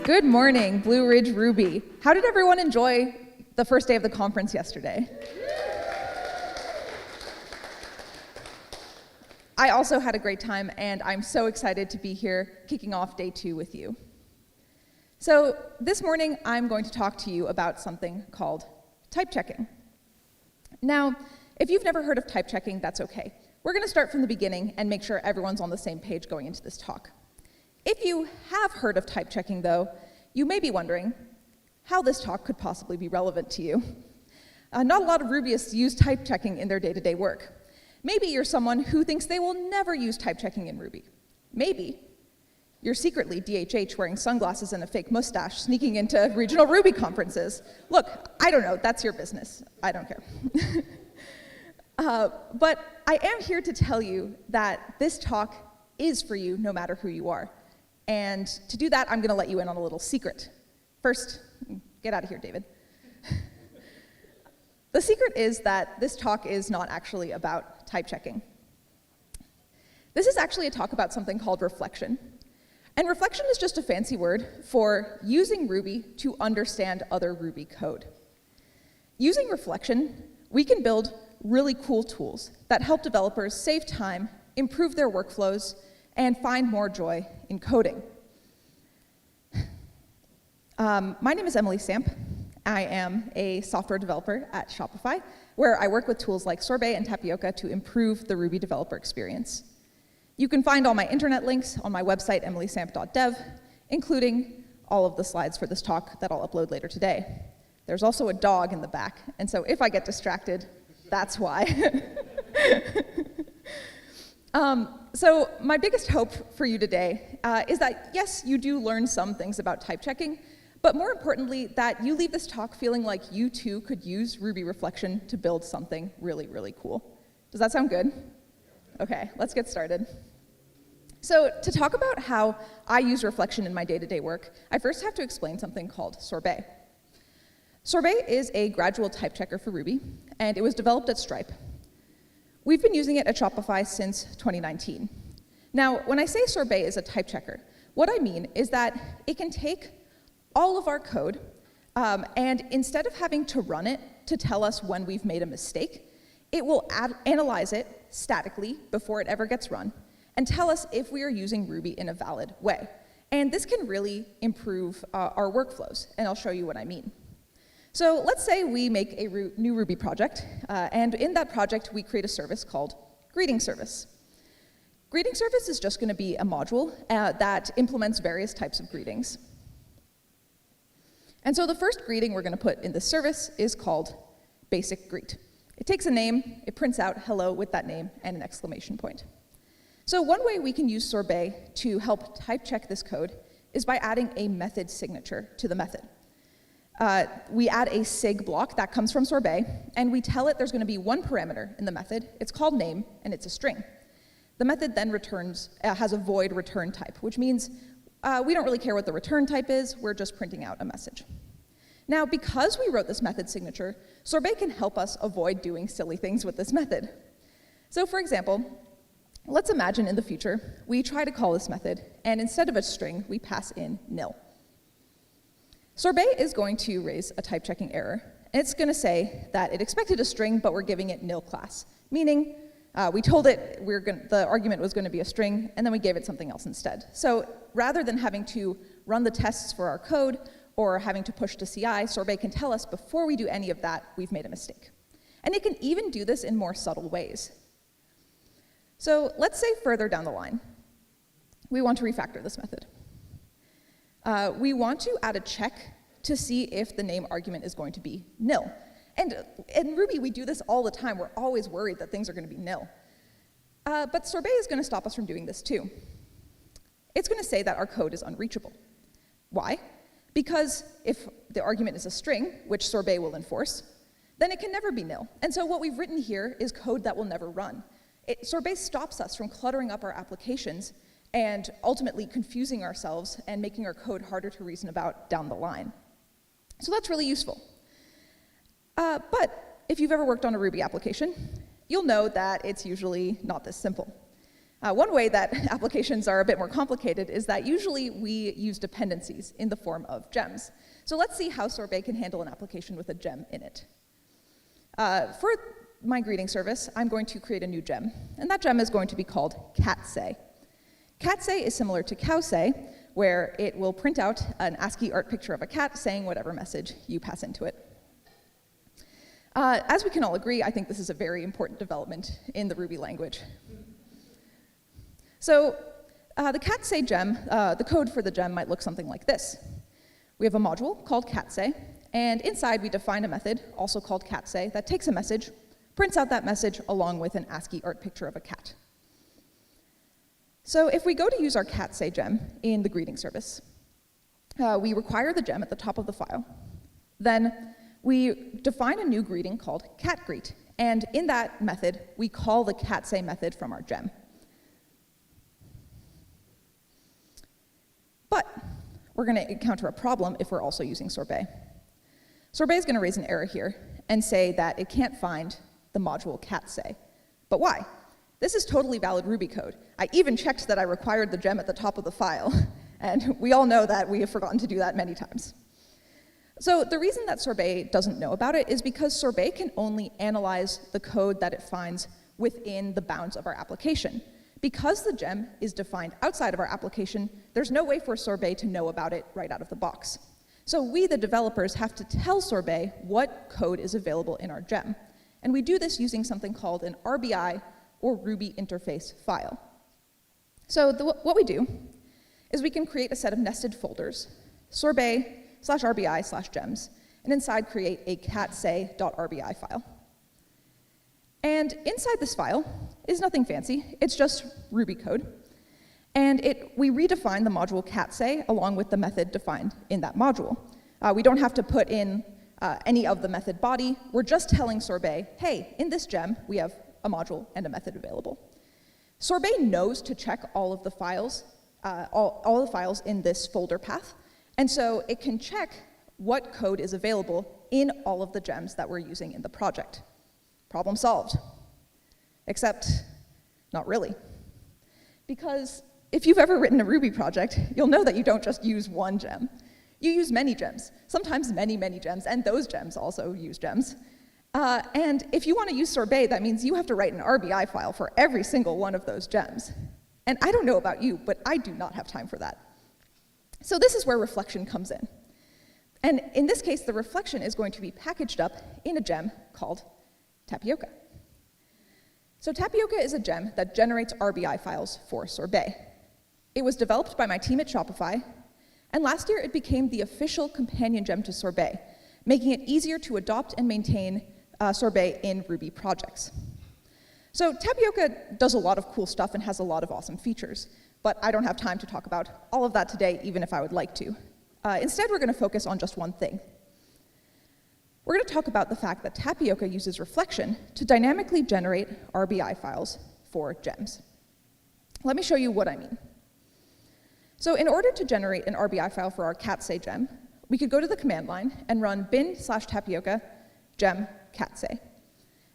Good morning, Blue Ridge Ruby. How did everyone enjoy the first day of the conference yesterday? I also had a great time, and I'm so excited to be here kicking off day 2 with you. So this morning, I'm going to talk to you about something called type checking. Now, if you've never heard of type checking, that's okay. We're going to start from the beginning and make sure everyone's on the same page going into this talk. If you have heard of type checking, though, you may be wondering how this talk could possibly be relevant to you. Not a lot of Rubyists use type checking in their day-to-day work. Maybe you're someone who thinks they will never use type checking in Ruby. Maybe you're secretly DHH wearing sunglasses and a fake mustache sneaking into regional Ruby conferences. Look, I don't know, that's your business. I don't care. But I am here to tell you that this talk is for you no matter who you are. And to do that, I'm going to let you in on a little secret. First, get out of here, David. The secret is that this talk is not actually about type checking. This is actually a talk about something called reflection. And reflection is just a fancy word for using Ruby to understand other Ruby code. Using reflection, we can build really cool tools that help developers save time, improve their workflows, and find more joy in coding. My name is Emily Samp. I am a software developer at Shopify, where I work with tools like Sorbet and Tapioca to improve the Ruby developer experience. You can find all my internet links on my website, emilysamp.dev, including all of the slides for this talk that I'll upload later today. There's also a dog in the back, and so if I get distracted, that's why. So my biggest hope for you today is that, yes, you do learn some things about type checking, but more importantly, that you leave this talk feeling like you too could use Ruby Reflection to build something really, really cool. Does that sound good? Okay, let's get started. So to talk about how I use reflection in my day-to-day work, I first have to explain something called Sorbet. Sorbet is a gradual type checker for Ruby, and it was developed at Stripe. We've been using it at Shopify since 2019. Now, when I say Sorbet is a type checker, what I mean is that it can take all of our code, and instead of having to run it to tell us when we've made a mistake, it will analyze it statically before it ever gets run, and tell us if we are using Ruby in a valid way. And this can really improve our workflows, and I'll show you what I mean. So let's say we make a new Ruby project, and in that project we create a service called Greeting Service. Greeting Service is just going to be a module that implements various types of greetings. And so the first greeting we're going to put in this service is called Basic Greet. It takes a name, it prints out hello with that name and an exclamation point. So one way we can use Sorbet to help type check this code is by adding a method signature to the method. We add a sig block that comes from Sorbet, and we tell it there's going to be one parameter in the method. It's called name, and it's a string. The method then has a void return type, which means we don't really care what the return type is, we're just printing out a message. Now, because we wrote this method signature, Sorbet can help us avoid doing silly things with this method. So for example, let's imagine in the future, we try to call this method, and instead of a string, we pass in nil. Sorbet is going to raise a type checking error, and it's going to say that it expected a string, but we're giving it nil class, meaning we told it the argument was going to be a string, and then we gave it something else instead. So rather than having to run the tests for our code or having to push to CI, Sorbet can tell us before we do any of that, we've made a mistake. And it can even do this in more subtle ways. So let's say further down the line, we want to refactor this method. We want to add a check to see if the name argument is going to be nil. And in Ruby, we do this all the time. We're always worried that things are going to be nil. But Sorbet is going to stop us from doing this too. It's going to say that our code is unreachable. Why? Because if the argument is a string, which Sorbet will enforce, then it can never be nil. And so what we've written here is code that will never run. Sorbet stops us from cluttering up our applications and ultimately confusing ourselves and making our code harder to reason about down the line. So that's really useful. But if you've ever worked on a Ruby application, you'll know that it's usually not this simple. One way that applications are a bit more complicated is that usually we use dependencies in the form of gems. So let's see how Sorbet can handle an application with a gem in it. For my greeting service, I'm going to create a new gem, and that gem is going to be called cat-say. Cat-say is similar to cow-say, where it will print out an ASCII art picture of a cat saying whatever message you pass into it. As we can all agree, I think this is a very important development in the Ruby language. So the cat-say gem, the code for the gem might look something like this. We have a module called cat-say, and inside we define a method, also called cat-say, that takes a message, prints out that message along with an ASCII art picture of a cat. So if we go to use our cat-say gem in the greeting service, we require the gem at the top of the file. Then we define a new greeting called catGreet, and in that method, we call the cat-say method from our gem. But we're going to encounter a problem if we're also using Sorbet. Sorbet is going to raise an error here and say that it can't find the module cat-say. But why? This is totally valid Ruby code. I even checked that I required the gem at the top of the file, and we all know that we have forgotten to do that many times. So the reason that Sorbet doesn't know about it is because Sorbet can only analyze the code that it finds within the bounds of our application. Because the gem is defined outside of our application, there's no way for Sorbet to know about it right out of the box. So we, the developers, have to tell Sorbet what code is available in our gem. And we do this using something called an RBI, or Ruby interface file. So what we do is we can create a set of nested folders, sorbet/RBI/gems, and inside create a cat-say.rbi file. And inside this file is nothing fancy, it's just Ruby code. And we redefine the module cat-say along with the method defined in that module. We don't have to put in any of the method body, we're just telling Sorbet, hey, in this gem, we have a module and a method available. Sorbet knows to check all of the files, all the files in this folder path, and so it can check what code is available in all of the gems that we're using in the project. Problem solved. Except, not really. Because if you've ever written a Ruby project, you'll know that you don't just use one gem. You use many gems, sometimes many, many gems, and those gems also use gems. And if you want to use Sorbet, that means you have to write an RBI file for every single one of those gems. And I don't know about you, but I do not have time for that. So this is where reflection comes in. And in this case, the reflection is going to be packaged up in a gem called Tapioca. So Tapioca is a gem that generates RBI files for Sorbet. It was developed by my team at Shopify, and last year it became the official companion gem to Sorbet, making it easier to adopt and maintain Sorbet in Ruby projects. So Tapioca does a lot of cool stuff and has a lot of awesome features, but I don't have time to talk about all of that today, even if I would like to. Instead, we're going to focus on just one thing. We're going to talk about the fact that Tapioca uses reflection to dynamically generate RBI files for gems. Let me show you what I mean. So in order to generate an RBI file for our cat-say gem, we could go to the command line and run bin/tapioca gem cat-say.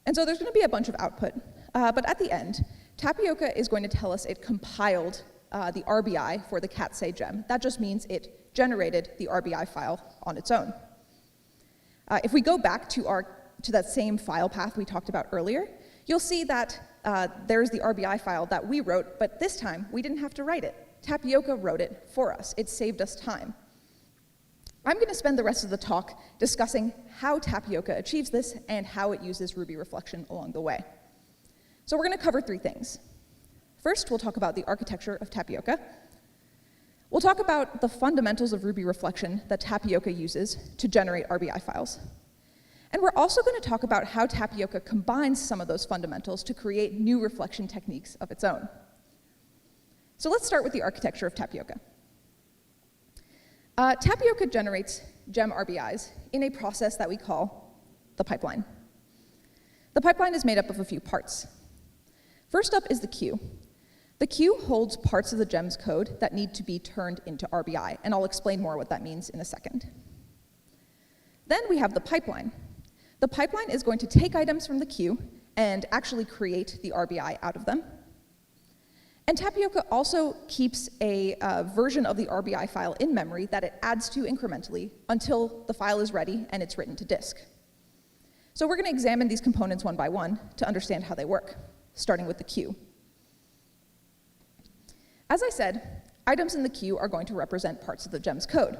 And so there's going to be a bunch of output, but at the end, Tapioca is going to tell us it compiled the RBI for the cat-say gem. That just means it generated the RBI file on its own. If we go back to that same file path we talked about earlier, you'll see that there's the RBI file that we wrote, but this time we didn't have to write it. Tapioca wrote it for us. It saved us time. I'm going to spend the rest of the talk discussing how Tapioca achieves this and how it uses Ruby reflection along the way. So we're going to cover three things. First, we'll talk about the architecture of Tapioca. We'll talk about the fundamentals of Ruby reflection that Tapioca uses to generate RBI files. And we're also going to talk about how Tapioca combines some of those fundamentals to create new reflection techniques of its own. So let's start with the architecture of Tapioca. Tapioca generates gem RBIs in a process that we call the pipeline. The pipeline is made up of a few parts. First up is the queue. The queue holds parts of the gem's code that need to be turned into RBI, and I'll explain more what that means in a second. Then we have the pipeline. The pipeline is going to take items from the queue and actually create the RBI out of them. And Tapioca also keeps a version of the RBI file in memory that it adds to incrementally until the file is ready and it's written to disk. So we're going to examine these components one by one to understand how they work, starting with the queue. As I said, items in the queue are going to represent parts of the gem's code.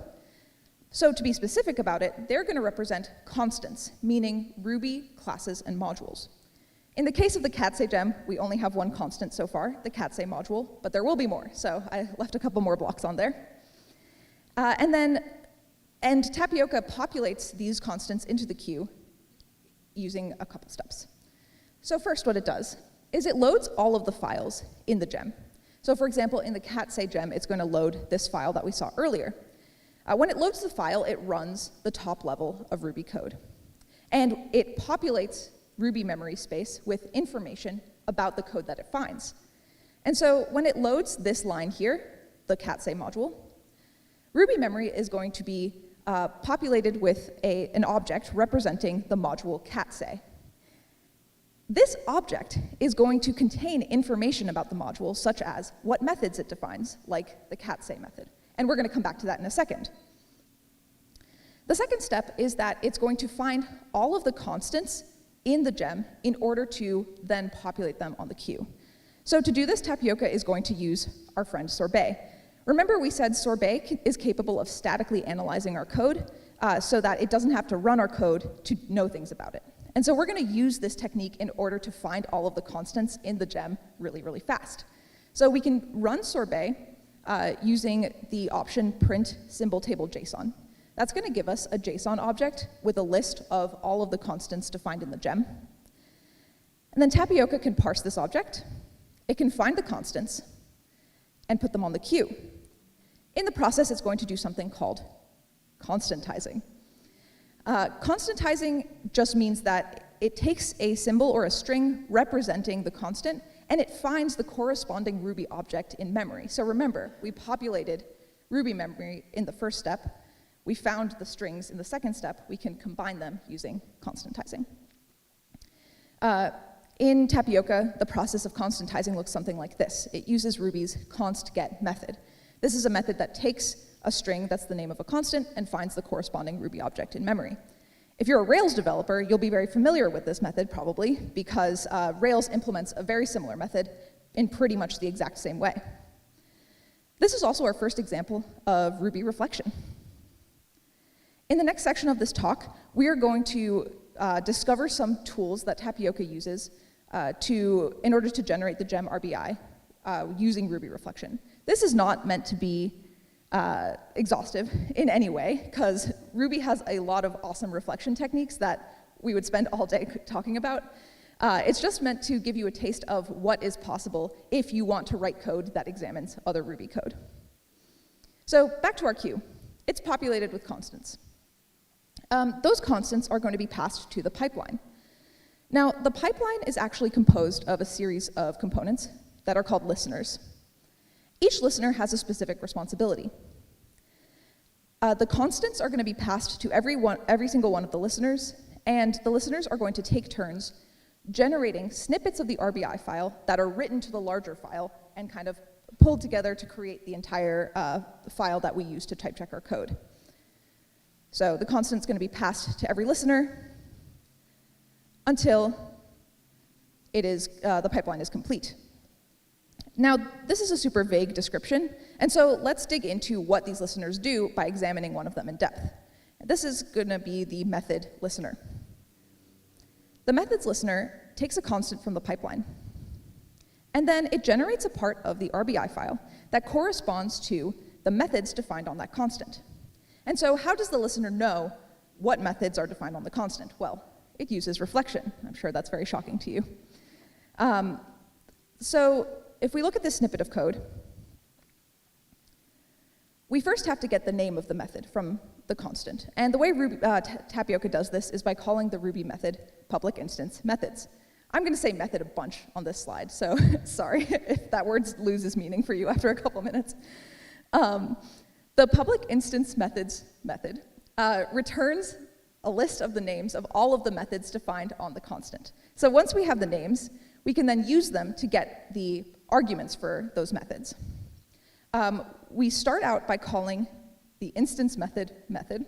So to be specific about it, they're going to represent constants, meaning Ruby classes and modules. In the case of the Catse gem, we only have one constant so far, the Catse module, but there will be more, so I left a couple more blocks on there. And Tapioca populates these constants into the queue using a couple steps. So first what it does is it loads all of the files in the gem. So for example, in the Catse gem, it's going to load this file that we saw earlier. When it loads the file, it runs the top level of Ruby code. And it populates Ruby memory space with information about the code that it finds. And so when it loads this line here, the Catse module, Ruby memory is going to be populated with an object representing the module Catse. This object is going to contain information about the module, such as what methods it defines, like the Catse method. And we're going to come back to that in a second. The second step is that it's going to find all of the constants in the gem in order to then populate them on the queue. So to do this, Tapioca is going to use our friend Sorbet. Remember we said Sorbet is capable of statically analyzing our code so that it doesn't have to run our code to know things about it. And so we're going to use this technique in order to find all of the constants in the gem really, really fast. So we can run Sorbet using the option print symbol table JSON. That's going to give us a JSON object with a list of all of the constants defined in the gem. And then Tapioca can parse this object. It can find the constants and put them on the queue. In the process, it's going to do something called constantizing. Constantizing just means that it takes a symbol or a string representing the constant, and it finds the corresponding Ruby object in memory. So remember, we populated Ruby memory in the first step. We found the strings in the second step. We can combine them using constantizing. In Tapioca, the process of constantizing looks something like this. It uses Ruby's constGet method. This is a method that takes a string that's the name of a constant and finds the corresponding Ruby object in memory. If you're a Rails developer, you'll be very familiar with this method, probably, because Rails implements a very similar method in pretty much the exact same way. This is also our first example of Ruby reflection. In the next section of this talk, we are going to discover some tools that Tapioca uses in order to generate the gem RBI using Ruby reflection. This is not meant to be exhaustive in any way, because Ruby has a lot of awesome reflection techniques that we would spend all day talking about. It's just meant to give you a taste of what is possible if you want to write code that examines other Ruby code. So back to our queue. It's populated with constants. Those constants are going to be passed to the pipeline. Now, the pipeline is actually composed of a series of components that are called listeners. Each listener has a specific responsibility. The constants are going to be passed to every single one of the listeners, and the listeners are going to take turns generating snippets of the RBI file that are written to the larger file and kind of pulled together to create the entire file that we use to type check our code. So the constant's going to be passed to every listener until the pipeline is complete. Now, this is a super vague description, and so let's dig into what these listeners do by examining one of them in depth. This is going to be the method listener. The methods listener takes a constant from the pipeline, and then it generates a part of the RBI file that corresponds to the methods defined on that constant. And so how does the listener know what methods are defined on the constant? Well, it uses reflection. I'm sure that's very shocking to you. So if we look at this snippet of code, we first have to get the name of the method from the constant. And the way Tapioca does this is by calling the Ruby method public instance methods. I'm going to say method a bunch on this slide, so sorry if that word loses meaning for you after a couple minutes. The public instance methods method returns a list of the names of all of the methods defined on the constant. So once we have the names, we can then use them to get the arguments for those methods. We start out by calling the instance method,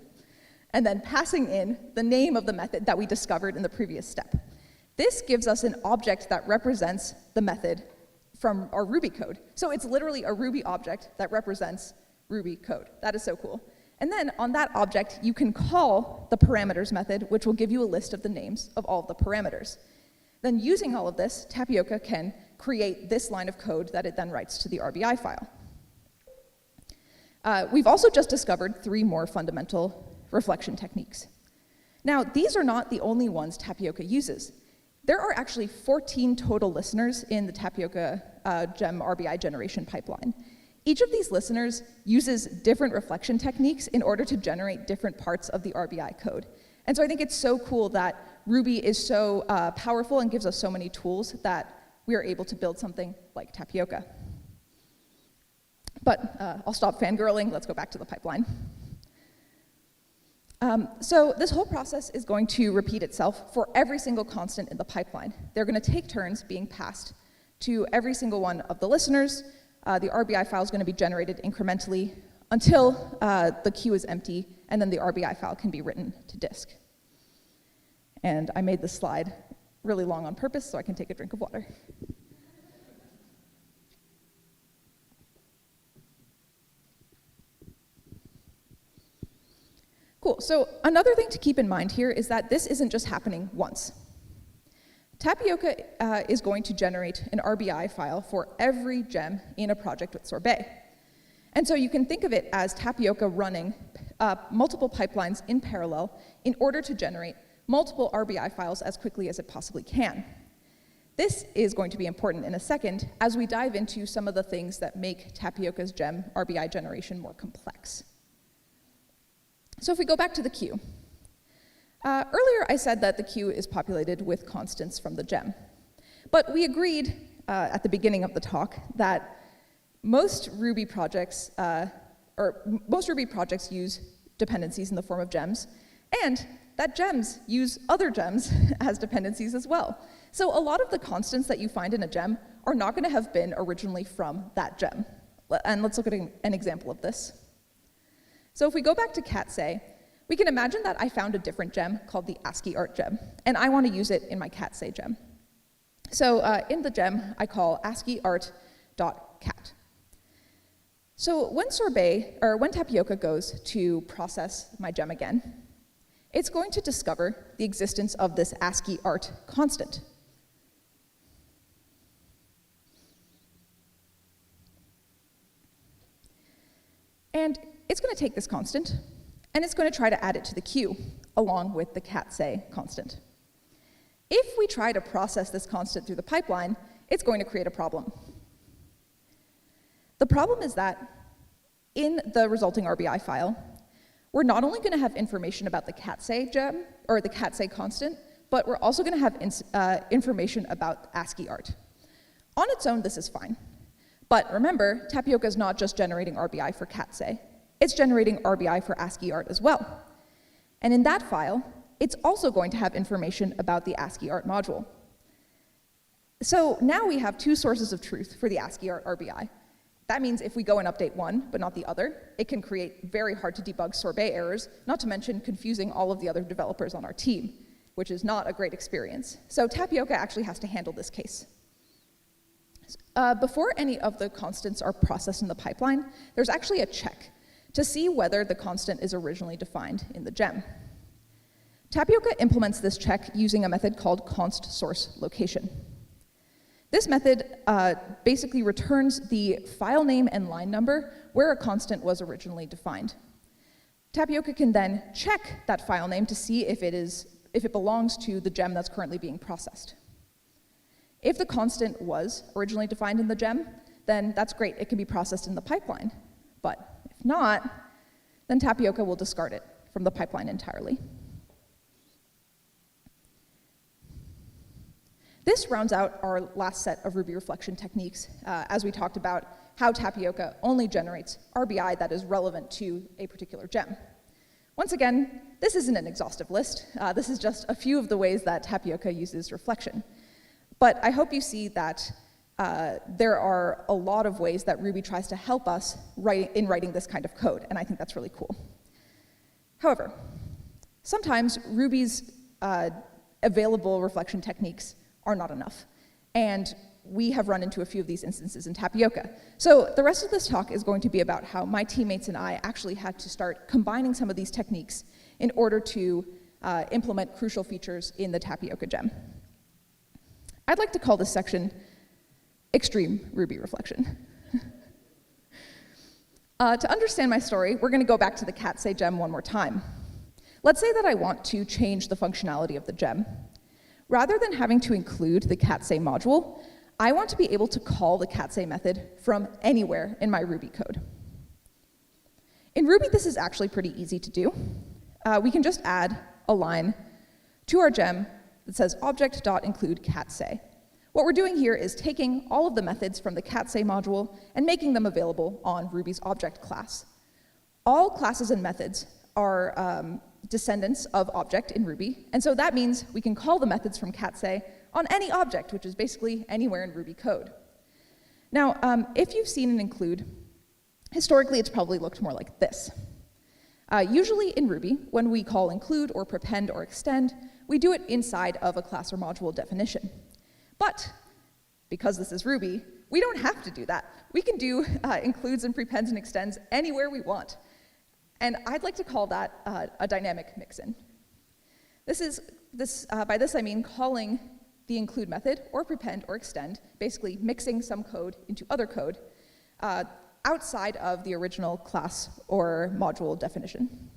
and then passing in the name of the method that we discovered in the previous step. This gives us an object that represents the method from our Ruby code. So it's literally a Ruby object that represents Ruby code. That is so cool. And then on that object, you can call the parameters method, which will give you a list of the names of all of the parameters. Then using all of this, Tapioca can create this line of code that it then writes to the RBI file. We've also just discovered 3 more fundamental reflection techniques. Now, these are not the only ones Tapioca uses. There are actually 14 total listeners in the Tapioca gem RBI generation pipeline. Each of these listeners uses different reflection techniques in order to generate different parts of the RBI code. And so I think it's so cool that Ruby is so powerful and gives us so many tools that we are able to build something like Tapioca. But I'll stop fangirling, let's go back to the pipeline. So this whole process is going to repeat itself for every single constant in the pipeline. They're going to take turns being passed to every single one of the listeners. The RBI file is going to be generated incrementally until the queue is empty, and then the RBI file can be written to disk. And I made this slide really long on purpose so I can take a drink of water. Cool, so another thing to keep in mind here is that this isn't just happening once. Tapioca is going to generate an RBI file for every gem in a project with Sorbet. And so you can think of it as Tapioca running multiple pipelines in parallel in order to generate multiple RBI files as quickly as it possibly can. This is going to be important in a second as we dive into some of the things that make Tapioca's gem RBI generation more complex. So if we go back to the queue, earlier I said that the queue is populated with constants from the gem. But we agreed at the beginning of the talk that most Ruby projects use dependencies in the form of gems, and that gems use other gems as dependencies as well. So a lot of the constants that you find in a gem are not going to have been originally from that gem. And let's look at an example of this. So if we go back to cat.say, we can imagine that I found a different gem called the ASCII art gem, and I want to use it in my cat.say gem. So in the gem, I call ASCII art.cat. So when Tapioca goes to process my gem again, it's going to discover the existence of this ASCII art constant. And it's going to take this constant, and it's going to try to add it to the queue, along with the cat.say constant. If we try to process this constant through the pipeline, it's going to create a problem. The problem is that in the resulting RBI file, we're not only going to have information about the cat.say gem, or the cat.say constant, but we're also going to have information about ASCII art. On its own, this is fine. But remember, Tapioca is not just generating RBI for cat.say. It's generating RBI for ASCII art as well. And in that file, it's also going to have information about the ASCII art module. So now we have 2 sources of truth for the ASCII art RBI. That means if we go and update one, but not the other, it can create very hard to debug sorbet errors, not to mention confusing all of the other developers on our team, which is not a great experience. So Tapioca actually has to handle this case. Before any of the constants are processed in the pipeline, there's actually a check to see whether the constant is originally defined in the gem. Tapioca implements this check using a method called const_source_location. This method basically returns the file name and line number where a constant was originally defined. Tapioca can then check that file name to see if it belongs to the gem that's currently being processed. If the constant was originally defined in the gem, then that's great, it can be processed in the pipeline. But if not, then Tapioca will discard it from the pipeline entirely. This rounds out our last set of Ruby reflection techniques, as we talked about how Tapioca only generates RBI that is relevant to a particular gem. Once again, this isn't an exhaustive list. This is just a few of the ways that Tapioca uses reflection. But I hope you see that there are a lot of ways that Ruby tries to help us in writing this kind of code, and I think that's really cool. However, sometimes Ruby's available reflection techniques are not enough, and we have run into a few of these instances in Tapioca. So the rest of this talk is going to be about how my teammates and I actually had to start combining some of these techniques in order to implement crucial features in the Tapioca gem. I'd like to call this section Extreme Ruby Reflection. To understand my story, we're going to go back to the cat-say gem one more time. Let's say that I want to change the functionality of the gem. Rather than having to include the cat-say module, I want to be able to call the cat-say method from anywhere in my Ruby code. In Ruby, this is actually pretty easy to do. We can just add a line to our gem that says object.include cat-say. What we're doing here is taking all of the methods from the cat-say module and making them available on Ruby's object class. All classes and methods are descendants of object in Ruby, and so that means we can call the methods from cat-say on any object, which is basically anywhere in Ruby code. Now, if you've seen an include, historically it's probably looked more like this. Usually in Ruby, when we call include or prepend or extend, we do it inside of a class or module definition. But because this is Ruby, we don't have to do that. We can do includes and prepends and extends anywhere we want. And I'd like to call that a dynamic mix-in. By this I mean calling the include method or prepend or extend, basically mixing some code into other code outside of the original class or module definition.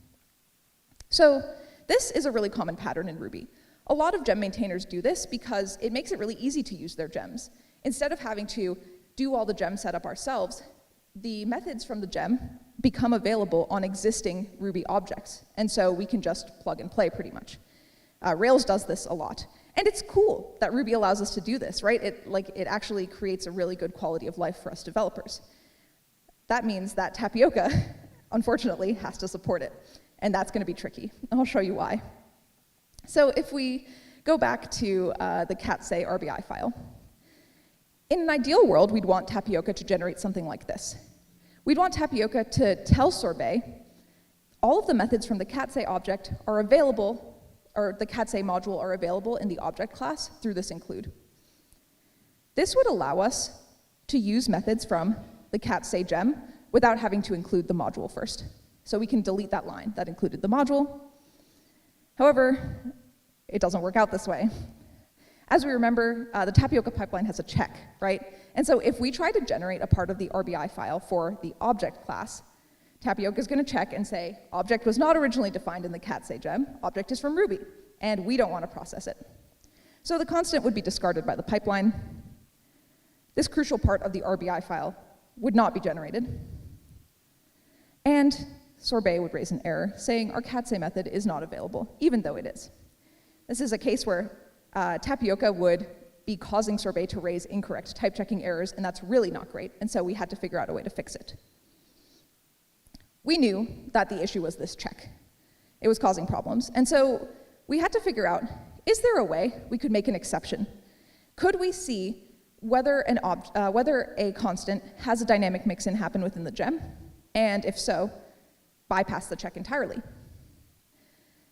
So this is a really common pattern in Ruby. A lot of gem maintainers do this because it makes it really easy to use their gems. Instead of having to do all the gem setup ourselves, the methods from the gem become available on existing Ruby objects, and so we can just plug and play pretty much. Rails does this a lot. And it's cool that Ruby allows us to do this, right? It actually creates a really good quality of life for us developers. That means that Tapioca, unfortunately, has to support it, and that's going to be tricky. I'll show you why. So if we go back to the cat-say RBI file, in an ideal world, we'd want Tapioca to generate something like this. We'd want Tapioca to tell Sorbet all of the methods from the cat-say object are available, or the cat-say module are available in the object class through this include. This would allow us to use methods from the cat-say gem without having to include the module first. So we can delete that line that included the module. However, it doesn't work out this way. As we remember, the Tapioca pipeline has a check, right? And so if we try to generate a part of the RBI file for the object class, Tapioca is going to check and say, object was not originally defined in the cat-say gem, object is from Ruby, and we don't want to process it. So the constant would be discarded by the pipeline. This crucial part of the RBI file would not be generated. And Sorbet would raise an error saying our cat-say method is not available, even though it is. This is a case where Tapioca would be causing Sorbet to raise incorrect type checking errors, and that's really not great, and so we had to figure out a way to fix it. We knew that the issue was this check. It was causing problems, and so we had to figure out, is there a way we could make an exception? Could we see whether a constant has a dynamic mix-in happen within the gem, and if so, bypass the check entirely?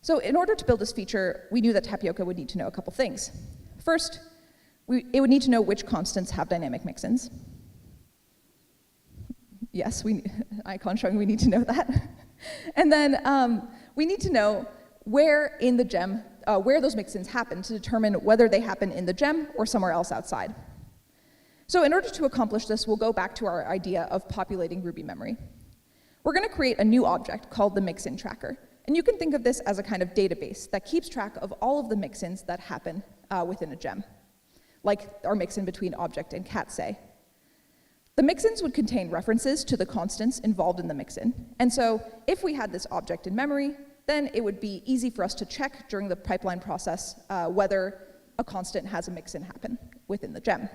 So in order to build this feature, we knew that Tapioca would need to know a couple things. First, it would need to know which constants have dynamic mix-ins. Yes, icon showing we need to know that. And then we need to know where in the gem, where those mix-ins happen to determine whether they happen in the gem or somewhere else outside. So in order to accomplish this, we'll go back to our idea of populating Ruby memory. We're going to create a new object called the mix-in tracker. And you can think of this as a kind of database that keeps track of all of the mix-ins that happen within a gem, like our mix-in between object and cat-say. The mix-ins would contain references to the constants involved in the mix-in. And so if we had this object in memory, then it would be easy for us to check during the pipeline process whether a constant has a mix-in happen within the gem.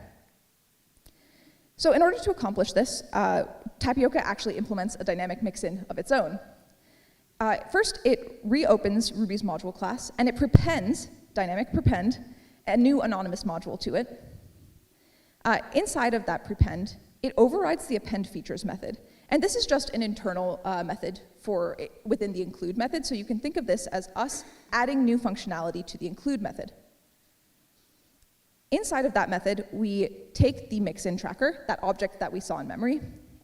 So in order to accomplish this, Tapioca actually implements a dynamic mix-in of its own. First, it reopens Ruby's module class, and it prepends, dynamic prepend, a new anonymous module to it. Inside of that prepend, it overrides the append features method. And this is just an internal method within the include method, so you can think of this as us adding new functionality to the include method. Inside of that method, we take the mixin tracker, that object that we saw in memory,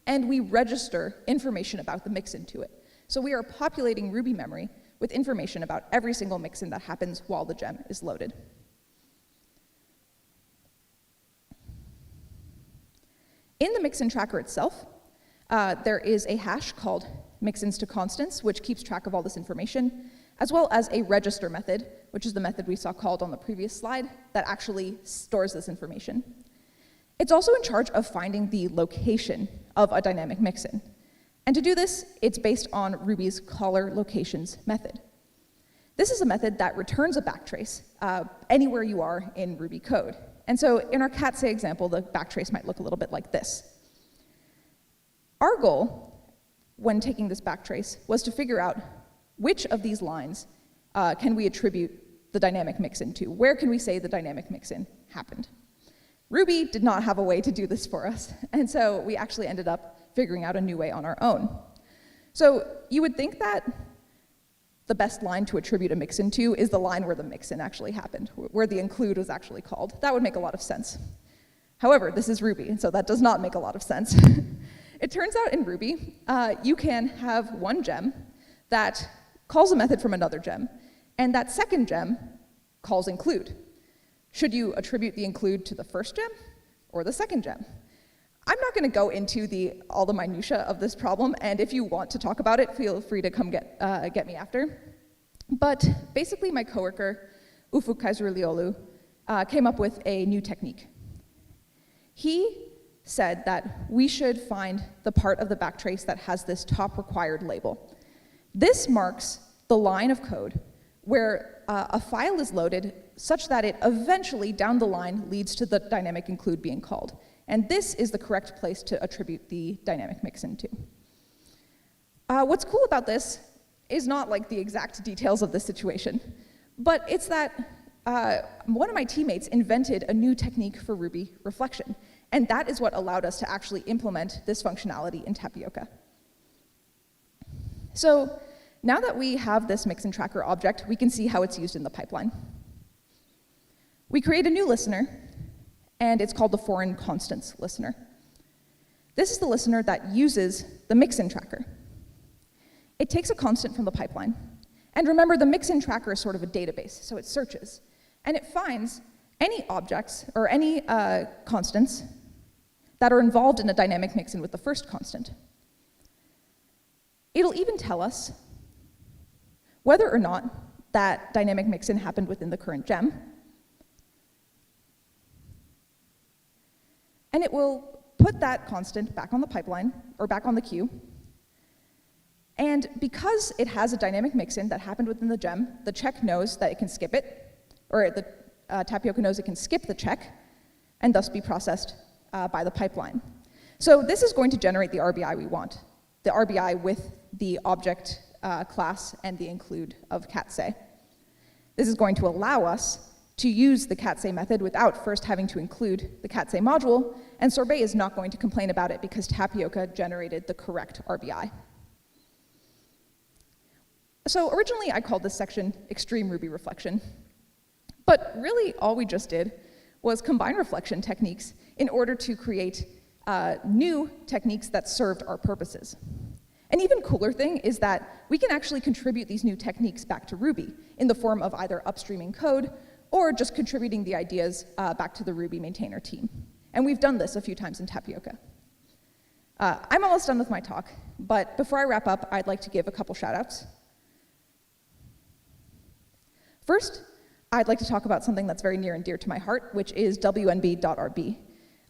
and we register information about the mixin to it. So we are populating Ruby memory with information about every single mixin that happens while the gem is loaded. In the mixin tracker itself, there is a hash called mixins to constants, which keeps track of all this information, as well as a register method, which is the method we saw called on the previous slide, that actually stores this information. It's also in charge of finding the location of a dynamic mixin. And to do this, it's based on Ruby's caller locations method. This is a method that returns a backtrace anywhere you are in Ruby code. And so in our cat-say example, the backtrace might look a little bit like this. Our goal, when taking this backtrace, was to figure out which of these lines can we attribute the dynamic mixin to? Where can we say the dynamic mixin happened? Ruby did not have a way to do this for us, and so we actually ended up figuring out a new way on our own. So you would think that the best line to attribute a mixin to is the line where the mixin actually happened, where the include was actually called. That would make a lot of sense. However, this is Ruby, and so that does not make a lot of sense. It turns out in Ruby, you can have one gem that calls a method from another gem, and that second gem calls include. Should you attribute the include to the first gem or the second gem? I'm not going to go into all the minutiae of this problem, and if you want to talk about it, feel free to come get me after. But basically, my coworker, Ufuk Kaiserliolu, came up with a new technique. He said that we should find the part of the backtrace that has this top required label. This marks the line of code where a file is loaded such that it eventually, down the line, leads to the dynamic include being called. And this is the correct place to attribute the dynamic mixin to. What's cool about this is not like the exact details of the situation, but it's that one of my teammates invented a new technique for Ruby reflection, and that is what allowed us to actually implement this functionality in Tapioca. So now that we have this mixin tracker object, we can see how it's used in the pipeline. We create a new listener, and it's called the foreign constants listener. This is the listener that uses the mixin tracker. It takes a constant from the pipeline, and remember, the mixin tracker is sort of a database, so it searches, and it finds any objects or any constants that are involved in a dynamic mixin with the first constant. It'll even tell us whether or not that dynamic mixin happened within the current gem, and it will put that constant back on the pipeline, or back on the queue. And because it has a dynamic mixin that happened within the gem, the check knows that it can skip it, or the Tapioca knows it can skip the check, and thus be processed by the pipeline. So this is going to generate the RBI we want, the RBI with the object class and the include of cat-say. This is going to allow us to use the cat-say method without first having to include the cat-say module, and Sorbet is not going to complain about it because Tapioca generated the correct RBI. So originally I called this section Extreme Ruby Reflection, but really all we just did was combine reflection techniques in order to create new techniques that served our purposes. An even cooler thing is that we can actually contribute these new techniques back to Ruby in the form of either upstreaming code or just contributing the ideas back to the Ruby maintainer team. And we've done this a few times in Tapioca. I'm almost done with my talk, but before I wrap up, I'd like to give a couple shout-outs. First, I'd like to talk about something that's very near and dear to my heart, which is WNB.RB.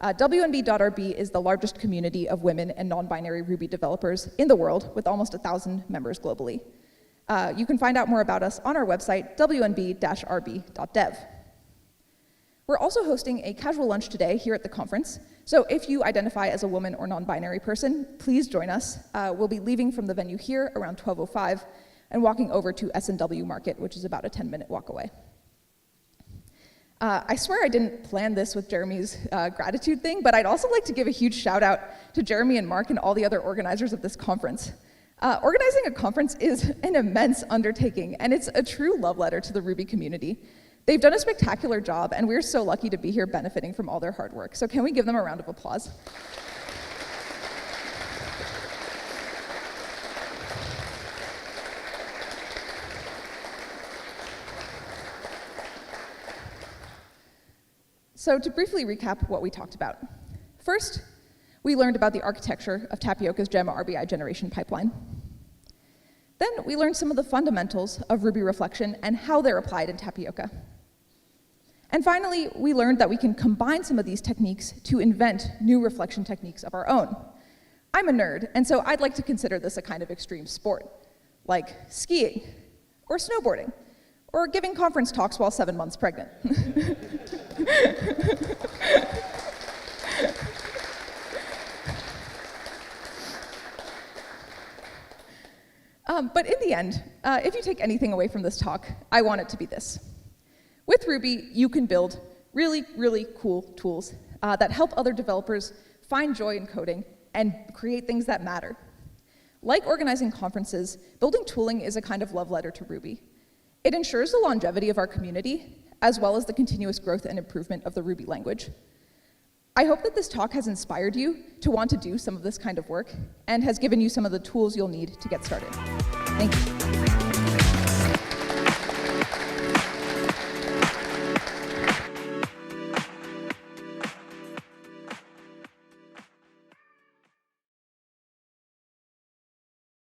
WNB.RB is the largest community of women and non-binary Ruby developers in the world, with almost 1,000 members globally. You can find out more about us on our website, wnb-rb.dev. We're also hosting a casual lunch today here at the conference, so if you identify as a woman or non-binary person, please join us. We'll be leaving from the venue here around 12:05 and walking over to S&W Market, which is about a 10-minute walk away. I swear I didn't plan this with Jeremy's gratitude thing, but I'd also like to give a huge shout out to Jeremy and Mark and all the other organizers of this conference. Organizing a conference is an immense undertaking, and it's a true love letter to the Ruby community. They've done a spectacular job, and we're so lucky to be here benefiting from all their hard work. So can we give them a round of applause? So to briefly recap what we talked about. First, we learned about the architecture of Tapioca's Gemma RBI generation pipeline. Then we learned some of the fundamentals of Ruby reflection and how they're applied in Tapioca. And finally, we learned that we can combine some of these techniques to invent new reflection techniques of our own. I'm a nerd, and so I'd like to consider this a kind of extreme sport, like skiing, or snowboarding, or giving conference talks while 7 months pregnant. But in the end, if you take anything away from this talk, I want it to be this. With Ruby, you can build really, really cool tools that help other developers find joy in coding and create things that matter. Like organizing conferences, building tooling is a kind of love letter to Ruby. It ensures the longevity of our community, as well as the continuous growth and improvement of the Ruby language. I hope that this talk has inspired you to want to do some of this kind of work and has given you some of the tools you'll need to get started. Thank you.